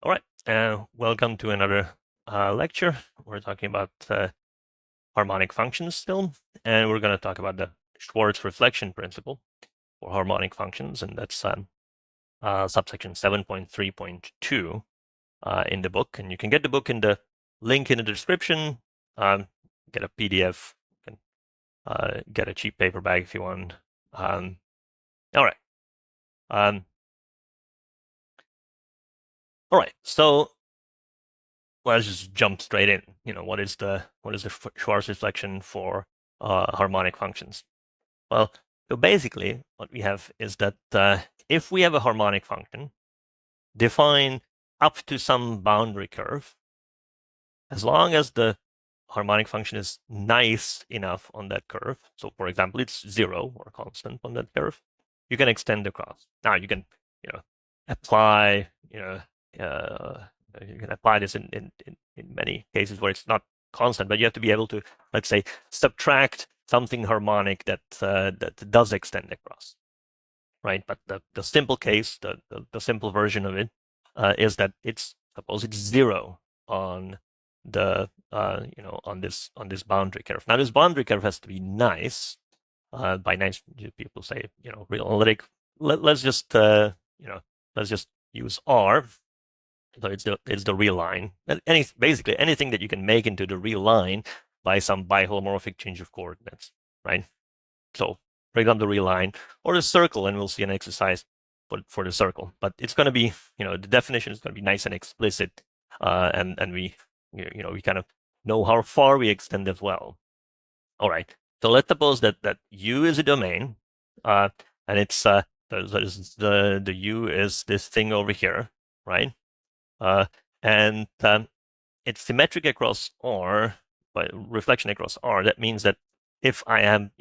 All right, welcome to another lecture. We're talking about harmonic functions still, and we're going to talk about the Schwarz reflection principle for harmonic functions, and that's subsection 7.3.2 in the book. And you can get the book in the link in the description, get a PDF, you can get a cheap paperback if you want. All right. All right, so let's just jump straight in. What is the Schwarz reflection for harmonic functions? Well, so basically what we have is that if we have a harmonic function defined up to some boundary curve, as long as the harmonic function is nice enough on that curve, so for example, it's 0 or constant on that curve, you can extend across. Now you can, apply, you can apply this in many cases where it's not constant, but you have to be able to, let's say, subtract something harmonic that does extend across, right? But the simple case, the simple version of it is that suppose it's 0 on the on this boundary curve. Now this boundary curve has to be nice. By nice, people say real analytic. Let's just let's just use R. So it's the real line. Basically anything that you can make into the real line by some biholomorphic change of coordinates, right? So for example, the real line or the circle, and we'll see an exercise for the circle. But it's going to be, the definition is going to be nice and explicit, and we we kind of know how far we extend as well. All right. So let's suppose that U is a domain, and it's the U is this thing over here, right? And it's symmetric across R, by reflection across R. That means that if I have,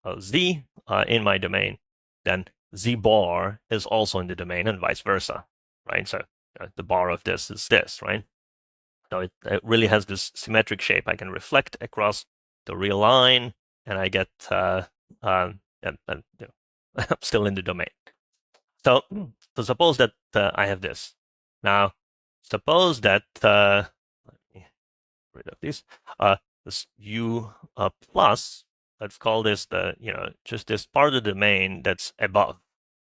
a Z in my domain, then Z bar is also in the domain and vice versa, right? So the bar of this is this, right? So it really has this symmetric shape. I can reflect across the real line, and I get, I'm still in the domain. So suppose that I have this. Now, suppose that, let me rid of this U plus, let's call this just this part of the domain that's above,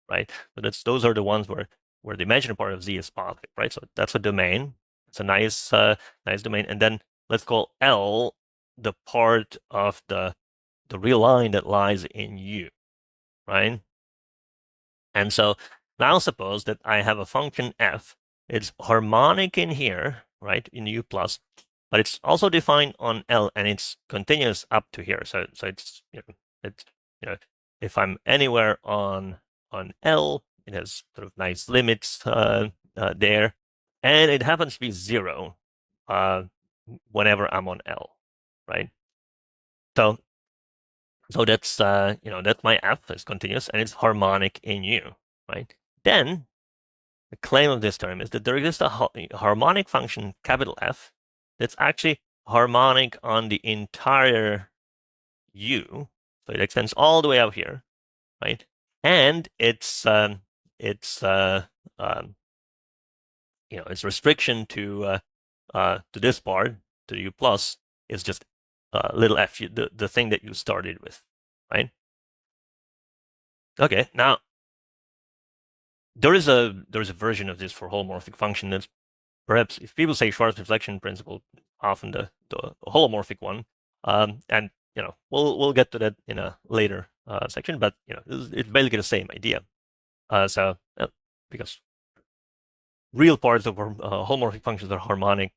right? So those are the ones where the imaginary part of Z is positive, right? So that's a domain. It's a nice domain. And then let's call L the part of the real line that lies in U, right? And so now suppose that I have a function f. It's harmonic in here, right, in U plus, but it's also defined on L, and it's continuous up to here. So it's if I'm anywhere on L, it has sort of nice limits there, and it happens to be 0 whenever I'm on L, right? So that's that's my f is continuous and it's harmonic in U, right? Then the claim of this term is that there exists a harmonic function, capital F, that's actually harmonic on the entire U. So it extends all the way out here, right? And its its restriction to this part, to U plus, is just little f, the thing that you started with, right? Okay, now there is a version of this for holomorphic function that's perhaps, if people say Schwarz reflection principle, often the holomorphic one, and we'll get to that in a later section, but it's basically the same idea. Because real parts of holomorphic functions are harmonic,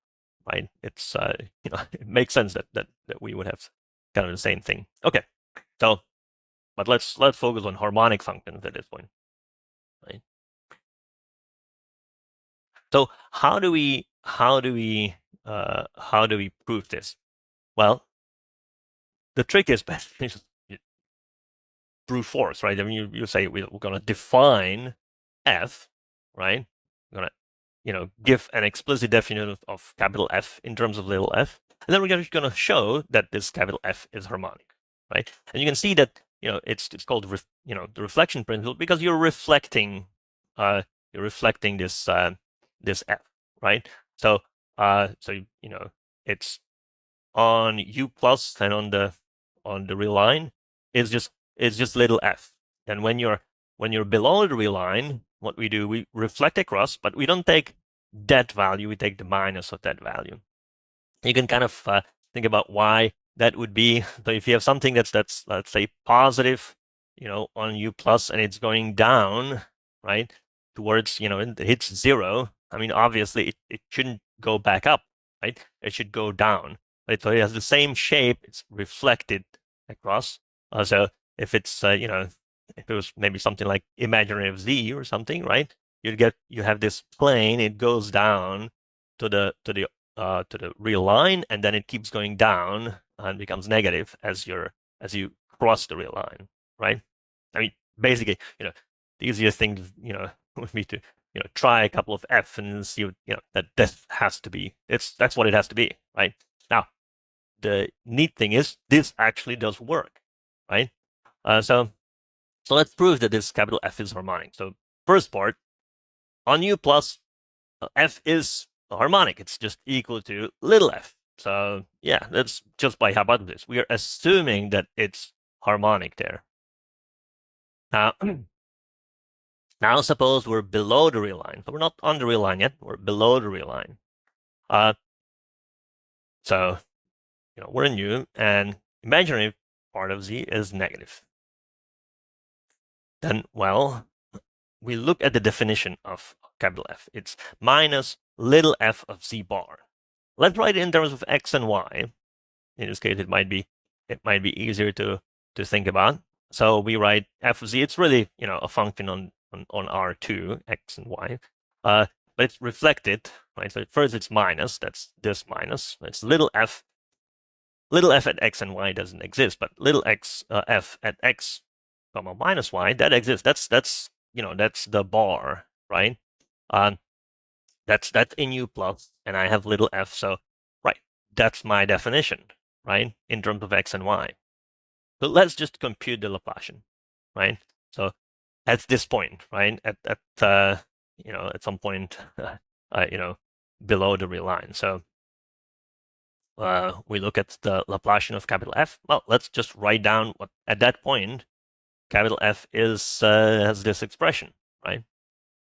right? It's it makes sense that we would have kind of the same thing. Okay, so but let's focus on harmonic functions at this point, right? So how do we prove this? Well, the trick is basically just brute force, right? I mean, you say we're going to define f, right? We're going to give an explicit definition of capital F in terms of little f, and then we're going to show that this capital F is harmonic, right? And you can see that it's called the reflection principle because you're reflecting this this f, right? So it's on U plus and on the real line is just little f. And when you're below the real line, what we do, we reflect across, but we don't take that value, we take the minus of that value. You can kind of think about why that would be. So if you have something that's let's say positive, on U plus, and it's going down, right, towards, it hits 0. I mean, obviously it shouldn't go back up, right? It should go down. Right? So it has the same shape. It's reflected across. So if it's if it was maybe something like imaginary of z or something, right? You have this plane. It goes down to the real line, and then it keeps going down and becomes negative as you cross the real line, right? I mean, basically, the easiest thing, would be to try a couple of f and see that has to be that's what it has to be, right? Now, the neat thing is this actually does work, right? So let's prove that this capital F is harmonic. So first part, on U plus, f is harmonic. It's just equal to little f. So yeah, that's just by hypothesis. We are assuming that it's harmonic there. Now, now suppose we're below the real line. So we're not on the real line yet. We're below the real line. So we're in U, and imaginary part of z is negative. Then, well, we look at the definition of capital F. It's minus little f of z bar. Let's write it in terms of x and y. In this case, it might be easier to think about. So we write f of z. It's really a function on R2, x and y, but it's reflected, right? So first it's minus. That's this minus. It's little f. Little f at x and y doesn't exist, but little f at x, comma minus y, that exists. That's the bar, right? That's in U plus, and I have little f. So right, that's my definition, right, in terms of x and y. So let's just compute the Laplacian, right? So at this point, right, at some point, below the real line. So we look at the Laplacian of capital F. Well, let's just write down what at that point capital F is has this expression, right?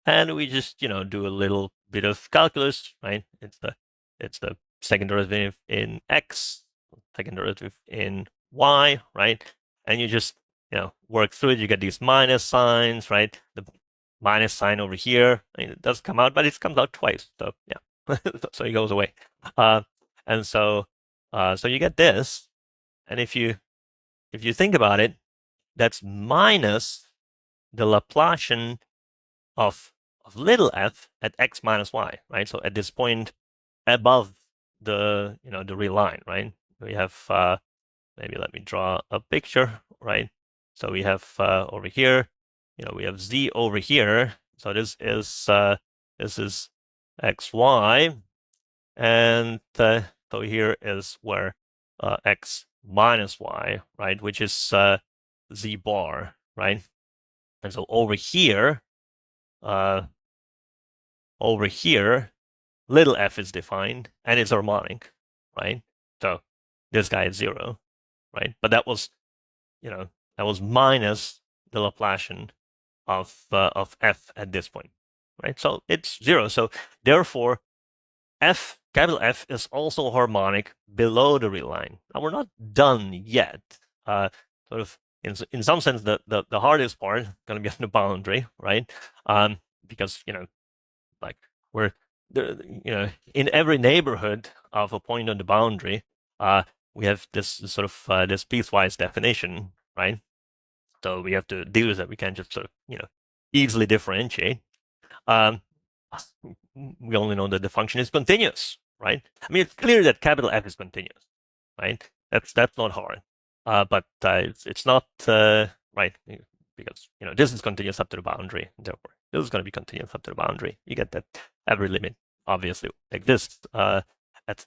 And we just do a little bit of calculus, right? It's the second derivative in x, second derivative in y, right? And you just work through it. You get these minus signs, right? The minus sign over here, I mean, it does come out, but it comes out twice. So yeah, so it goes away. And so you get this, and if you think about it, that's minus the Laplacian of little f at x minus y, right? So at this point above the the real line, right? We have maybe let me draw a picture, right? So we have over here, we have z over here. So this is xy, and so here is where x minus y, right, which is z bar, right? And so over here, little f is defined, and it's harmonic, right? So this guy is 0, right? But that was minus the Laplacian of f at this point, right? So it's 0. So therefore, capital F is also harmonic below the real line. Now we're not done yet. Sort of in some sense, the hardest part is going to be on the boundary, right? Because like we're in every neighborhood of a point on the boundary, we have this sort of this piecewise definition, right? So we have to deal with that. We can't just sort of easily differentiate. We only know that the function is continuous, right? I mean, it's clear that capital F is continuous, right? That's not hard, but it's not right, because this is continuous up to the boundary. Therefore, this is going to be continuous up to the boundary. You get that every limit obviously exists at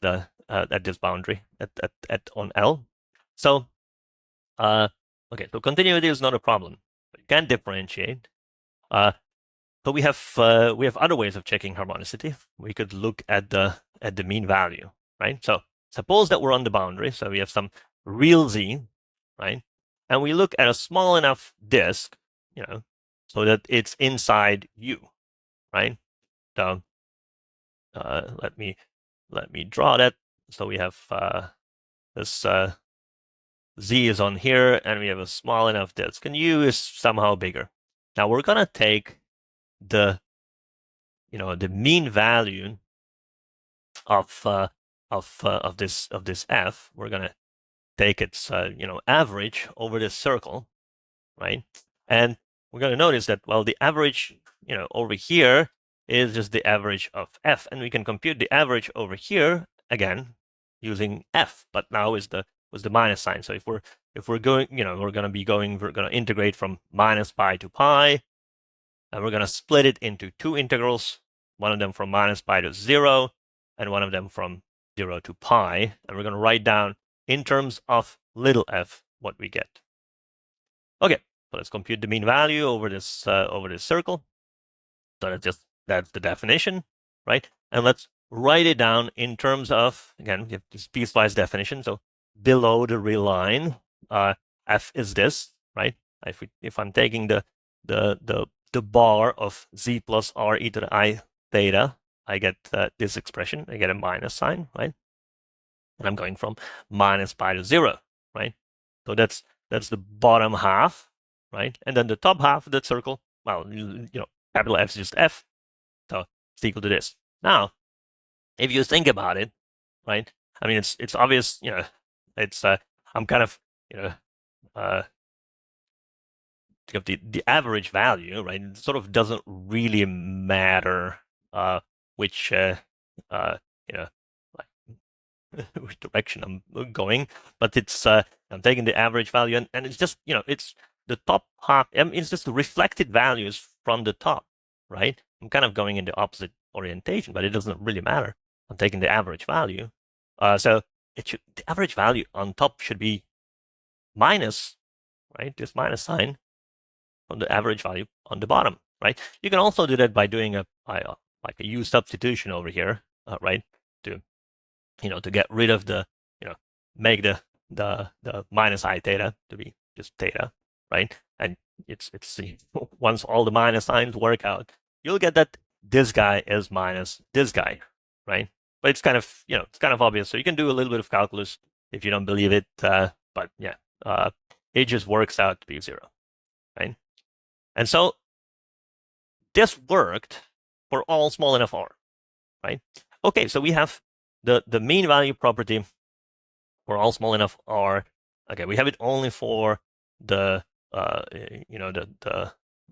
this boundary at on L. So okay, so continuity is not a problem. You can differentiate. But we have other ways of checking harmonicity. We could look at the mean value, right? So suppose that we're on the boundary, so we have some real z, right? And we look at a small enough disk, so that it's inside U, right? So let me draw that. So we have this z is on here, and we have a small enough disk, and U is somehow bigger. Now we're gonna take the mean value of this f. We're gonna take its average over this circle, right? And we're gonna notice that, well, the average over here is just the average of f, and we can compute the average over here again using f, but now was the minus sign. So if we're going, we're gonna integrate from minus pi to pi, and we're gonna split it into two integrals, one of them from minus pi to 0, and one of them from 0 to pi, and we're gonna write down in terms of little f what we get. Okay, so let's compute the mean value over this circle. So that's the definition, right? And let's write it down in terms of, again, we have this piecewise definition. So below the real line, f is this, right? If I'm taking the bar of z plus r e to the I theta, I get this expression. I get a minus sign, right? And I'm going from minus pi to 0, right? So that's the bottom half, right? And then the top half of that circle, well, capital F is just f, so it's equal to this. Now, if you think about it, right? I mean, it's obvious, it's I'm kind of the average value, right? It sort of doesn't really matter which like which direction I'm going, but it's I'm taking the average value, and it's just it's the top half. It's just the reflected values from the top, right? I'm kind of going in the opposite orientation, but it doesn't really matter. I'm taking the average value, so the average value on top should be minus, right? This minus sign from the average value on the bottom, right? You can also do that by doing like a U substitution over here, right? To get rid of the, make the minus I theta to be just theta, right? And it's once all the minus signs work out, you'll get that this guy is minus this guy, right? But it's kind of, it's kind of obvious. So you can do a little bit of calculus if you don't believe it. But yeah, it just works out to be 0, right? And so this worked for all small enough r, right? Okay, so we have the mean value property for all small enough r. Okay, we have it only for the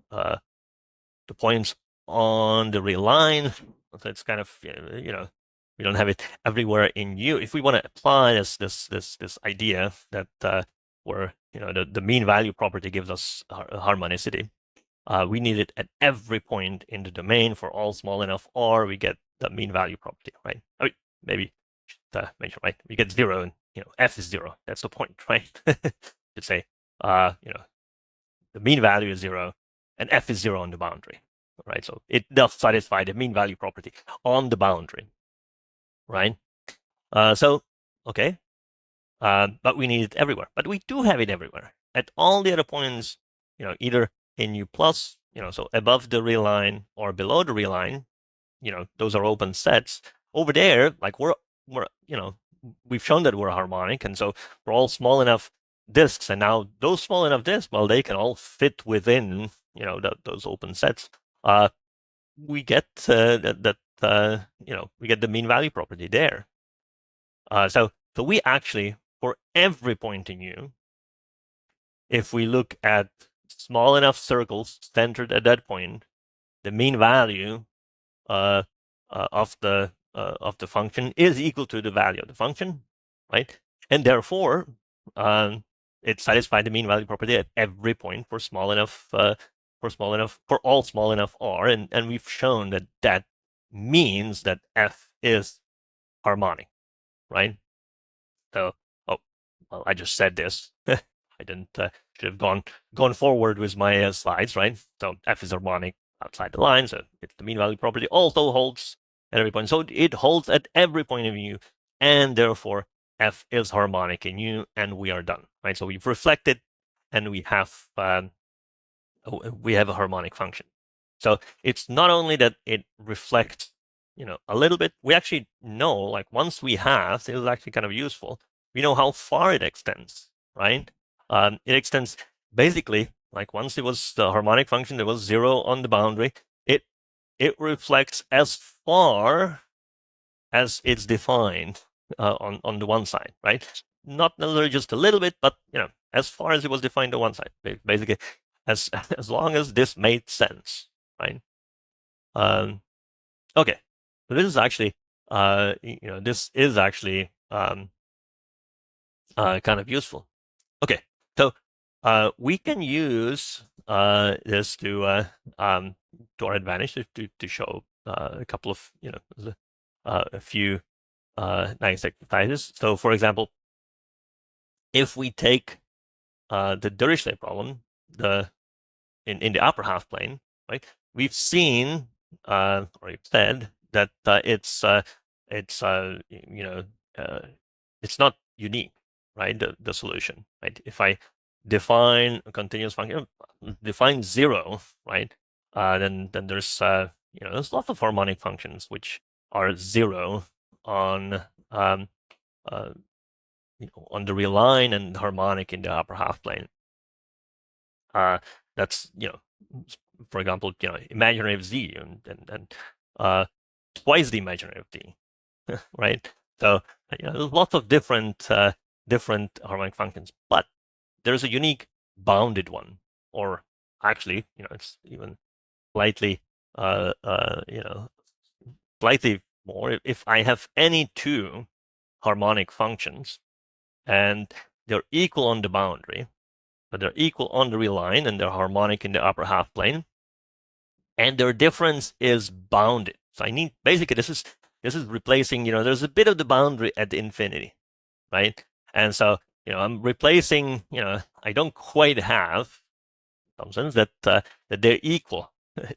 the points on the real line. So it's kind of we don't have it everywhere in U. If we want to apply this idea that where the mean value property gives us harmonicity, we need it at every point in the domain for all small enough r. We get the mean value property, right? I mean, maybe mention, right? We get 0, and f is 0. That's the point, right? To say the mean value is 0 and f is 0 on the boundary, right? So it does satisfy the mean value property on the boundary, right? So okay, but we need it everywhere. But we do have it everywhere at all the other points, either in U plus, so above the real line or below the real line, those are open sets. Over there, like we're we've shown that we're harmonic, and so we're all small enough disks, and now those small enough disks, well, they can all fit within those open sets. We get we get the mean value property there. So we actually, for every point in U, if we look at small enough circles centered at that point, the mean value of the function is equal to the value of the function, right? And therefore, it satisfies the mean value property at every point for small enough for all small enough r, and we've shown that means that f is harmonic, right? So, oh, well, I just said this. I didn't should have gone forward with my slides, right? So f is harmonic. outside the line, so it's the mean value property also holds at every point. So it holds at every point of u, and therefore f is harmonic in u, and we are done, right? So we've reflected, and we have a harmonic function. So it's not only that it reflects, a little bit. We actually know, like, once we have, this is actually kind of useful. We know how far it extends, right? It extends basically, like, once it was the harmonic function, there was 0 on the boundary. It reflects as far as it's defined on the one side, right? Not necessarily just a little bit, but as far as it was defined on one side, basically, as long as this made sense, right? Okay, so this is actually, this is actually kind of useful. Okay, so we can use this to our advantage to show a couple of a few nice exercises. So, for example, if we take the Dirichlet problem, in the upper half plane, right? We've seen or we've said that it's not unique, right? The solution, right? If I define a continuous function, define 0, right? Then there's there's lots of harmonic functions which are 0 on on the real line and harmonic in the upper half plane. That's for example, imaginary of z and twice the imaginary of d, right? So there's lots of different harmonic functions, but there's a unique bounded one, or actually, it's even slightly slightly more. If I have any two harmonic functions and they're equal on the boundary, but they're equal on the real line and they're harmonic in the upper half plane, and their difference is bounded. So I need, basically, this is replacing, there's a bit of the boundary at the infinity, right? And so, I'm replacing, I don't quite have some sense that they're equal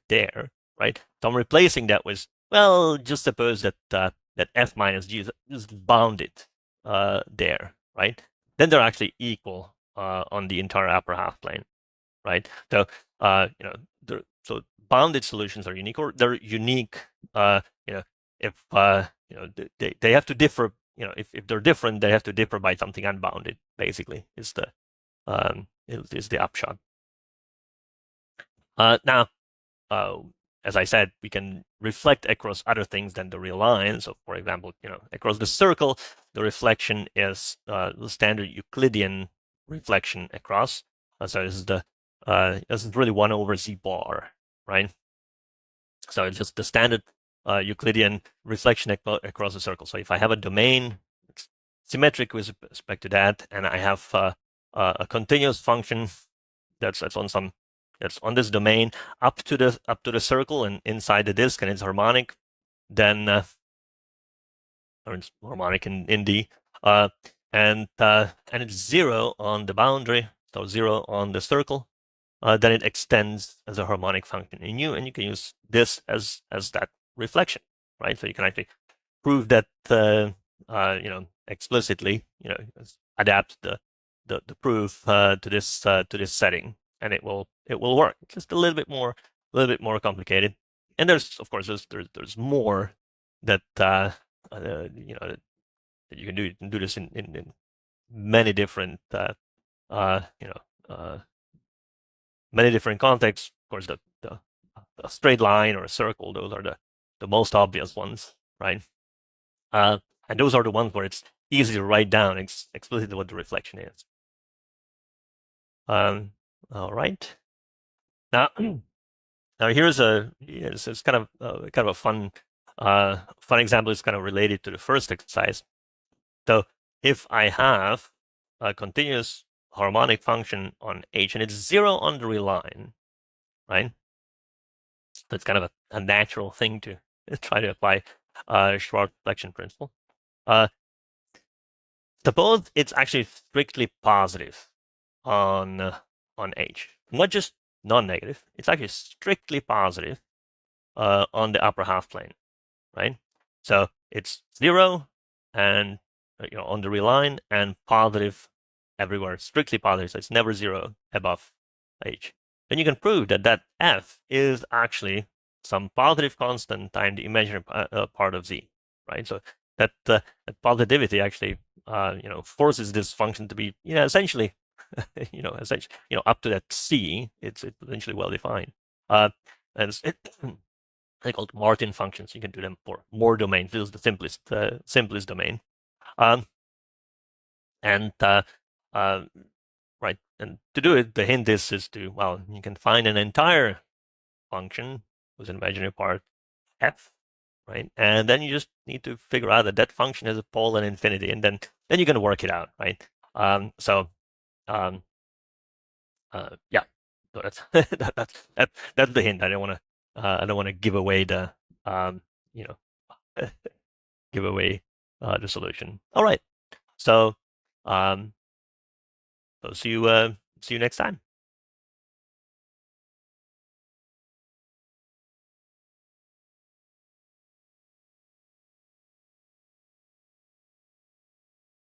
there, right? So I'm replacing that with, well, just suppose that that f minus g is bounded there, right? Then they're actually equal on the entire upper half plane, right? So so bounded solutions are unique, or they're unique. If they have to differ. If they're different, they have to differ by something unbounded. Basically, is the upshot. Now, as I said, we can reflect across other things than the real line. So, for example, across the circle, the reflection is the standard Euclidean reflection across. So this is this is really 1 over z bar, right? So it's just the standard Euclidean reflection across a circle. So if I have a domain, it's symmetric with respect to that, and I have a continuous function that's on this domain up to the circle and inside the disk, and it's harmonic, then or it's harmonic in D, and it's 0 on the boundary, so 0 on the circle. Then it extends as a harmonic function in U, and you can use this as that reflection, right? So you can actually prove that explicitly, adapt the proof to this setting, and it will work. It's just a little bit more complicated. And there's, of course, there's more that that you can do. You can do this in many different many different contexts. Of course, the a straight line or a circle, those are the most obvious ones, right? And those are the ones where it's easy to write down explicitly what the reflection is. All right. Now, here's it's kind of a fun example. It's kind of related to the first exercise. So if I have a continuous harmonic function on H and it's 0 on the real line, right? So it's kind of a natural thing to try to apply Schwarz reflection principle. Suppose it's actually strictly positive on H, not just non-negative. It's actually strictly positive on the upper half plane, right? So it's 0 and on the real line and positive everywhere, strictly positive. So it's never 0 above h. Then you can prove that that f is actually some positive constant times the imaginary part of z, right? So that positivity actually forces this function to be essentially up to that c, it's potentially well defined. And they're called Martin functions. You can do them for more domains. This is the simplest domain. Right, and to do it, the hint is to, well, you can find an entire function with an imaginary part f, right? And then you just need to figure out that that function has a pole and infinity, and then you're going to work it out, right? Yeah, so that's the hint. I don't want to give away the you know give away the solution. All right, so see you next time.